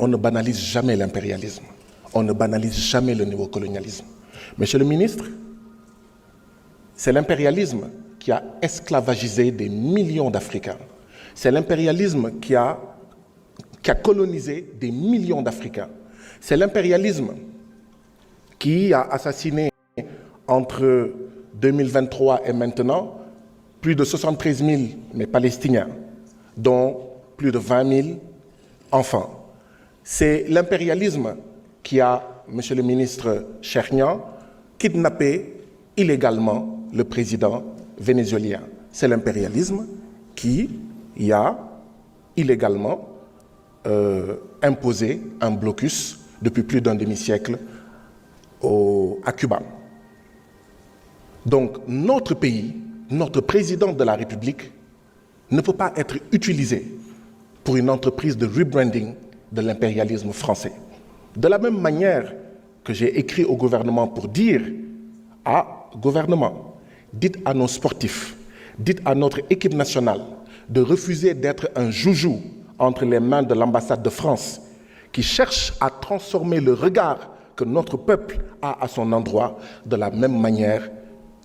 On ne banalise jamais l'impérialisme. On ne banalise jamais le néocolonialisme. Monsieur le ministre, c'est l'impérialisme qui a esclavagisé des millions d'Africains. C'est l'impérialisme qui a colonisé des millions d'Africains. C'est l'impérialisme qui a assassiné entre 2023 et maintenant plus de 73 000 Palestiniens, dont plus de 20 000 enfants. C'est l'impérialisme qui a, monsieur le ministre Chérian, kidnappé illégalement le président vénézuélien. C'est l'impérialisme qui a illégalement imposé un blocus depuis plus d'un demi-siècle à Cuba. Donc notre pays, notre président de la République ne peut pas être utilisé pour une entreprise de rebranding de l'impérialisme français. De la même manière que j'ai écrit au gouvernement pour dire gouvernement, dites à nos sportifs, dites à notre équipe nationale de refuser d'être un joujou entre les mains de l'ambassade de France qui cherche à transformer le regard que notre peuple a à son endroit. De la même manière,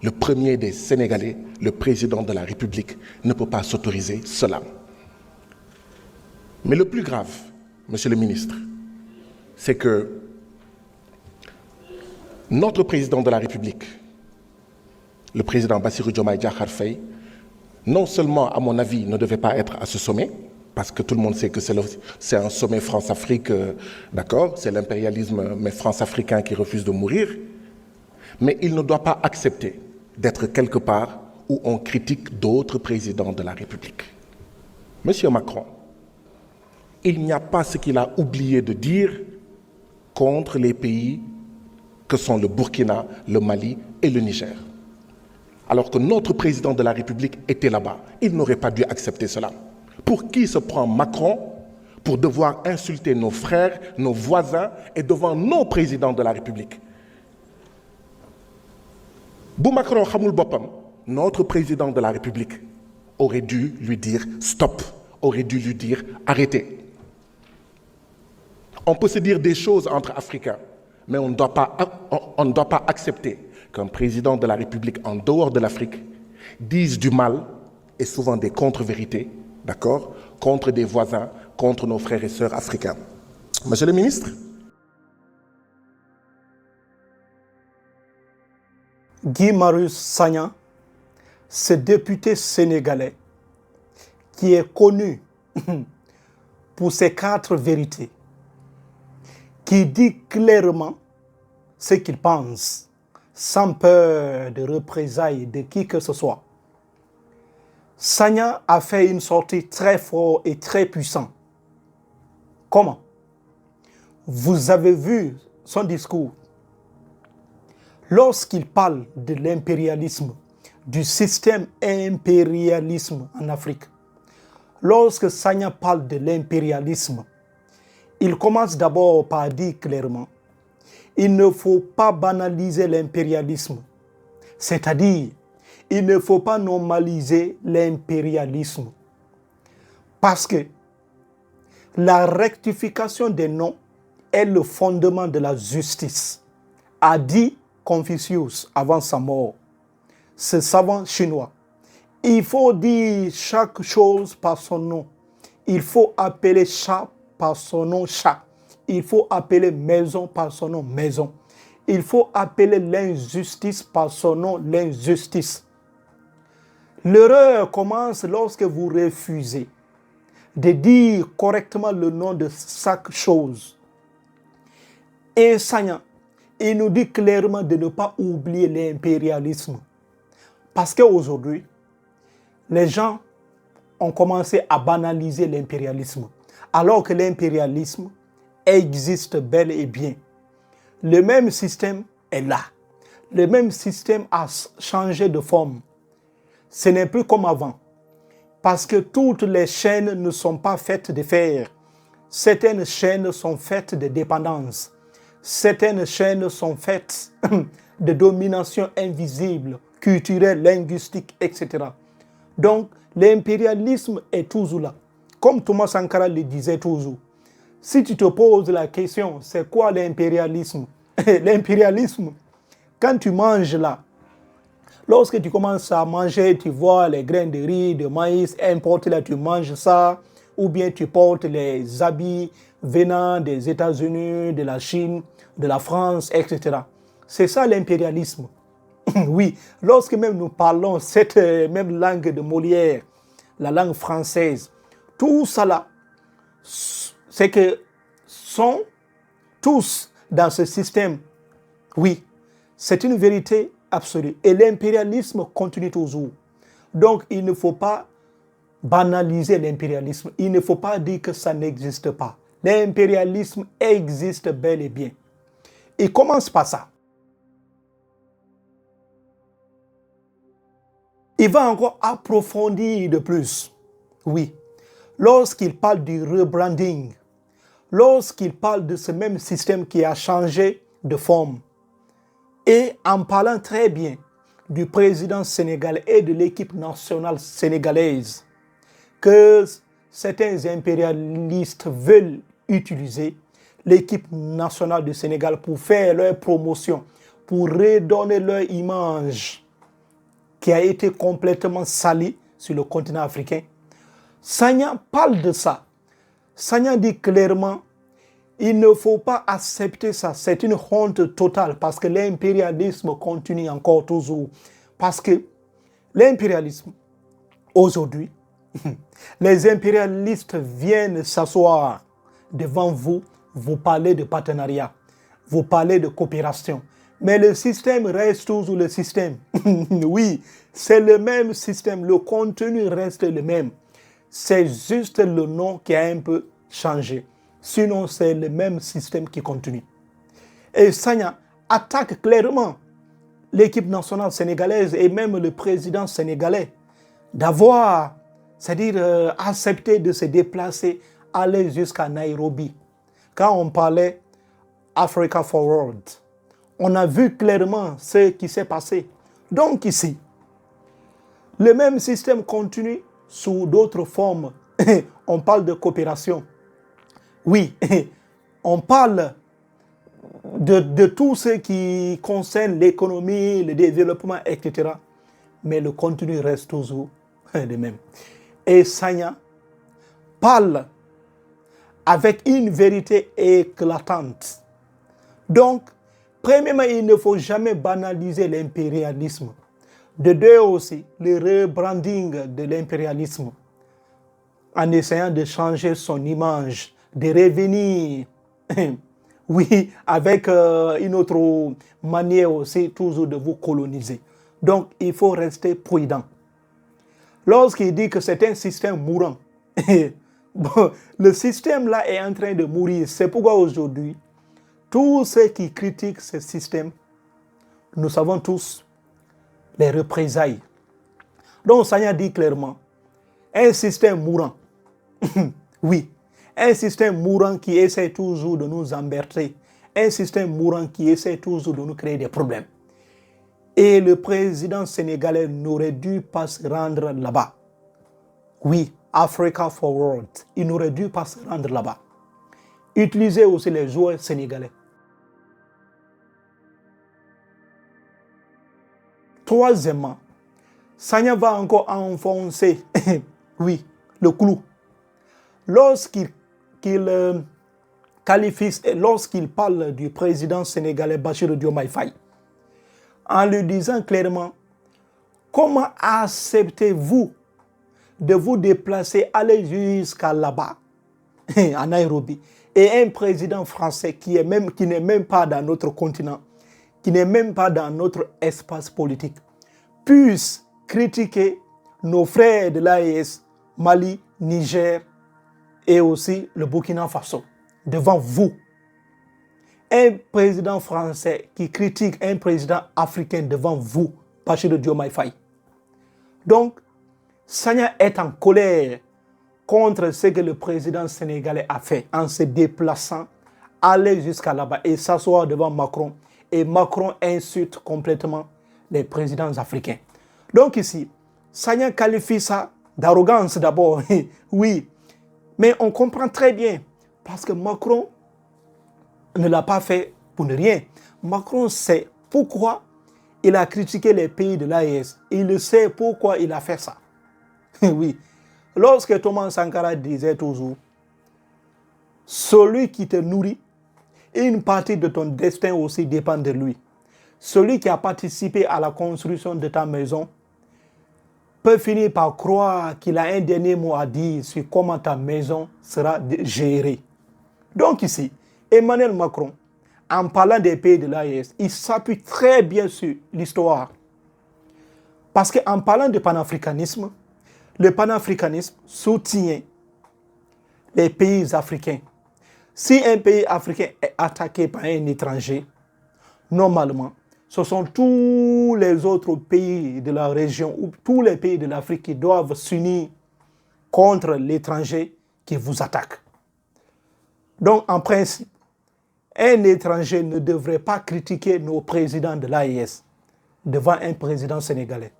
le premier des Sénégalais, le président de la République, ne peut pas s'autoriser cela. Mais le plus grave, monsieur le ministre, c'est que notre président de la République, le président Bassirou Diomaye Diakhar Faye, non seulement, à mon avis, ne devait pas être à ce sommet, parce que tout le monde sait que c'est un sommet France-Afrique, d'accord, c'est l'impérialisme, mais France-africain qui refuse de mourir, mais il ne doit pas accepter d'être quelque part où on critique d'autres présidents de la République. Monsieur Macron, il n'y a pas ce qu'il a oublié de dire contre les pays que sont le Burkina, le Mali et le Niger. Alors que notre président de la République était là-bas, il n'aurait pas dû accepter cela. Pour qui se prend Macron pour devoir insulter nos frères, nos voisins et devant nos présidents de la République? Bu Macron xamul boppam, notre président de la République aurait dû lui dire stop, aurait dû lui dire arrêtez. On peut se dire des choses entre Africains, mais on ne doit pas accepter qu'un président de la République en dehors de l'Afrique dise du mal et souvent des contre-vérités, d'accord, contre des voisins, contre nos frères et sœurs africains. Monsieur le ministre, Guy Marius Sagna, ce député sénégalais qui est connu pour ses 4 vérités, qui dit clairement ce qu'il pense, sans peur de représailles de qui que ce soit. Sagna a fait une sortie très forte et très puissante. Comment? Vous avez vu son discours. Lorsqu'il parle de l'impérialisme, du système impérialisme en Afrique, lorsque Sagna parle de l'impérialisme, il commence d'abord par dire clairement, il ne faut pas banaliser l'impérialisme, c'est-à-dire, il ne faut pas normaliser l'impérialisme, parce que la rectification des noms est le fondement de la justice, a dit Confucius avant sa mort, ce savant chinois. Il faut dire chaque chose par son nom. Il faut appeler chat par son nom chat. Il faut appeler maison par son nom maison. Il faut appeler l'injustice par son nom l'injustice. L'erreur commence lorsque vous refusez de dire correctement le nom de chaque chose. Et Sagna, il nous dit clairement de ne pas oublier l'impérialisme. Parce qu'aujourd'hui, les gens ont commencé à banaliser l'impérialisme. Alors que l'impérialisme existe bel et bien. Le même système est là. Le même système a changé de forme. Ce n'est plus comme avant. Parce que toutes les chaînes ne sont pas faites de fer. Certaines chaînes sont faites de dépendance. Certaines chaînes sont faites de domination invisible, culturelle, linguistique, etc. Donc, l'impérialisme est toujours là. Comme Thomas Sankara le disait toujours, si tu te poses la question, c'est quoi l'impérialisme? L'impérialisme, quand tu manges là, lorsque tu commences à manger, tu vois les graines de riz, de maïs, importe là, tu manges ça, ou bien tu portes les habits venant des États-Unis, de la Chine, de la France, etc. C'est ça l'impérialisme. Oui, lorsque même nous parlons cette même langue de Molière, la langue française, tout ça là, c'est que sont tous dans ce système. Oui, c'est une vérité absolue. Et l'impérialisme continue toujours. Donc, il ne faut pas banaliser l'impérialisme. Il ne faut pas dire que ça n'existe pas. L'impérialisme existe bel et bien. Il commence par ça. Il va encore approfondir de plus. Oui. Lorsqu'il parle du rebranding, lorsqu'il parle de ce même système qui a changé de forme, et en parlant très bien du président sénégalais et de l'équipe nationale sénégalaise, que certains impérialistes veulent utiliser l'équipe nationale du Sénégal pour faire leur promotion, pour redonner leur image qui a été complètement salie sur le continent africain. Sagna parle de ça. Sagna dit clairement, il ne faut pas accepter ça. C'est une honte totale parce que l'impérialisme continue encore toujours. Parce que l'impérialisme, aujourd'hui, les impérialistes viennent s'asseoir devant vous, vous parlez de partenariat, vous parlez de coopération. Mais le système reste toujours le système. Oui, c'est le même système, le contenu reste le même. C'est juste le nom qui a un peu changé. Sinon, c'est le même système qui continue. Et Sagna attaque clairement l'équipe nationale sénégalaise et même le président sénégalais d'avoir, c'est-à-dire accepté de se déplacer, aller jusqu'à Nairobi. Quand on parlait Africa Forward, on a vu clairement ce qui s'est passé. Donc ici, le même système continue sous d'autres formes. On parle de coopération. Oui, on parle de tout ce qui concerne l'économie, le développement, etc. Mais le contenu reste toujours le même. Et Sagna parle avec une vérité éclatante. Donc, premièrement, il ne faut jamais banaliser l'impérialisme. De deux aussi, le rebranding de l'impérialisme, en essayant de changer son image, de revenir, oui, avec une autre manière aussi, toujours de vous coloniser. Donc, il faut rester prudent. Lorsqu'il dit que c'est un système mourant, bon, le système là est en train de mourir. C'est pourquoi aujourd'hui, tous ceux qui critiquent ce système, nous savons tous les représailles. Donc, Sagna dit clairement, un système mourant, oui, un système mourant qui essaie toujours de nous emmerder, un système mourant qui essaie toujours de nous créer des problèmes. Et le président sénégalais n'aurait dû pas se rendre là-bas. Oui, Africa Forward, il n'aurait dû pas se rendre là-bas. Utiliser aussi les joueurs sénégalais. Troisièmement, Sagna va encore enfoncer, oui, le clou. Lorsqu'il qualifie, lorsqu'il parle du président sénégalais Bassirou Diomaye Faye, en lui disant clairement, comment acceptez-vous de vous déplacer, aller jusqu'à là-bas, à Nairobi, et un président français qui n'est même pas dans notre continent, qui n'est même pas dans notre espace politique, puisse critiquer nos frères de l'AES, Mali, Niger et aussi le Burkina Faso, devant vous. Un président français qui critique un président africain devant vous, Bassirou Diomaye Faye. Donc, Sagna est en colère contre ce que le président sénégalais a fait en se déplaçant, aller jusqu'à là-bas et s'asseoir devant Macron. Et Macron insulte complètement les présidents africains. Donc ici, Sagna qualifie ça d'arrogance d'abord, oui. Mais on comprend très bien Parce que Macron ne l'a pas fait pour ne rien. Macron sait pourquoi il a critiqué les pays de l'AES. Il sait pourquoi il a fait ça. Oui. Lorsque Thomas Sankara disait toujours, celui qui te nourrit, une partie de ton destin aussi dépend de lui. Celui qui a participé à la construction de ta maison peut finir par croire qu'il a un dernier mot à dire sur comment ta maison sera gérée. Donc ici, Emmanuel Macron, en parlant des pays de l'AES, il s'appuie très bien sur l'histoire. Parce qu'en parlant de panafricanisme, le panafricanisme soutient les pays africains. Si un pays africain est attaqué par un étranger, normalement, ce sont tous les autres pays de la région ou tous les pays de l'Afrique qui doivent s'unir contre l'étranger qui vous attaque. Donc, en principe, un étranger ne devrait pas critiquer nos présidents de l'AES devant un président sénégalais.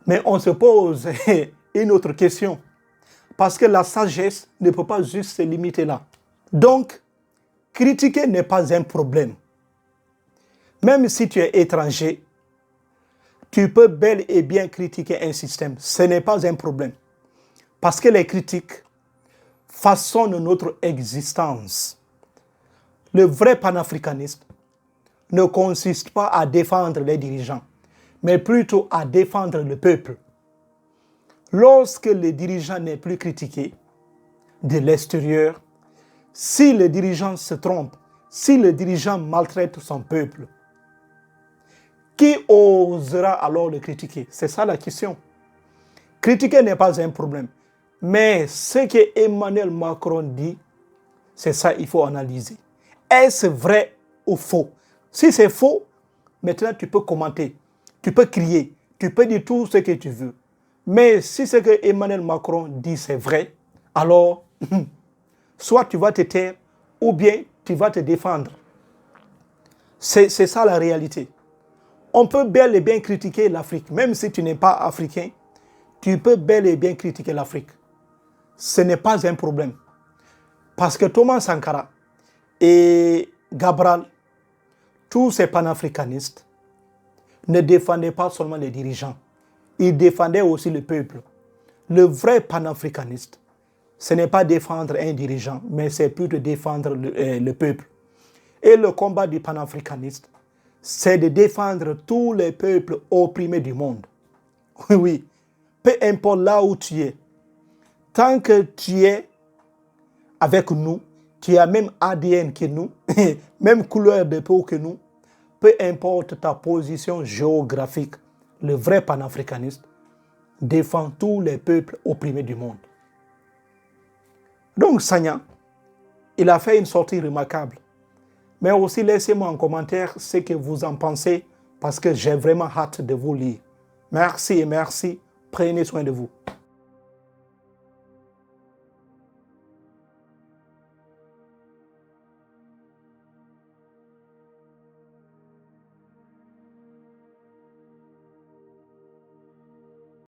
Mais on se pose une autre question, parce que la sagesse ne peut pas juste se limiter là. Donc, critiquer n'est pas un problème. Même si tu es étranger, tu peux bel et bien critiquer un système. Ce n'est pas un problème. Parce que les critiques façonnent notre existence. Le vrai panafricanisme ne consiste pas à défendre les dirigeants, mais plutôt à défendre le peuple. Lorsque le dirigeant n'est plus critiqué de l'extérieur, si le dirigeant se trompe, si le dirigeant maltraite son peuple, qui osera alors le critiquer? C'est ça la question. Critiquer n'est pas un problème. Mais ce que Emmanuel Macron dit, c'est ça qu'il faut analyser. Est-ce vrai ou faux? Si c'est faux, maintenant tu peux commenter, tu peux crier, tu peux dire tout ce que tu veux. Mais si ce que Emmanuel Macron dit c'est vrai, alors soit tu vas te taire ou bien tu vas te défendre. C'est ça la réalité. On peut bel et bien critiquer l'Afrique. Même si tu n'es pas africain, tu peux bel et bien critiquer l'Afrique. Ce n'est pas un problème. Parce que Thomas Sankara et Gabral, tous ces panafricanistes, ne défendaient pas seulement les dirigeants. Ils défendaient aussi le peuple. Le vrai panafricaniste, ce n'est pas défendre un dirigeant, mais c'est plutôt défendre le peuple. Et le combat du panafricaniste, c'est de défendre tous les peuples opprimés du monde. Oui, oui. Peu importe là où tu es. Tant que tu es avec nous, tu as même ADN que nous, même couleur de peau que nous, peu importe ta position géographique, le vrai panafricaniste défend tous les peuples opprimés du monde. Donc Sagna, il a fait une sortie remarquable. Mais aussi laissez-moi en commentaire ce que vous en pensez parce que j'ai vraiment hâte de vous lire. Merci et merci. Prenez soin de vous.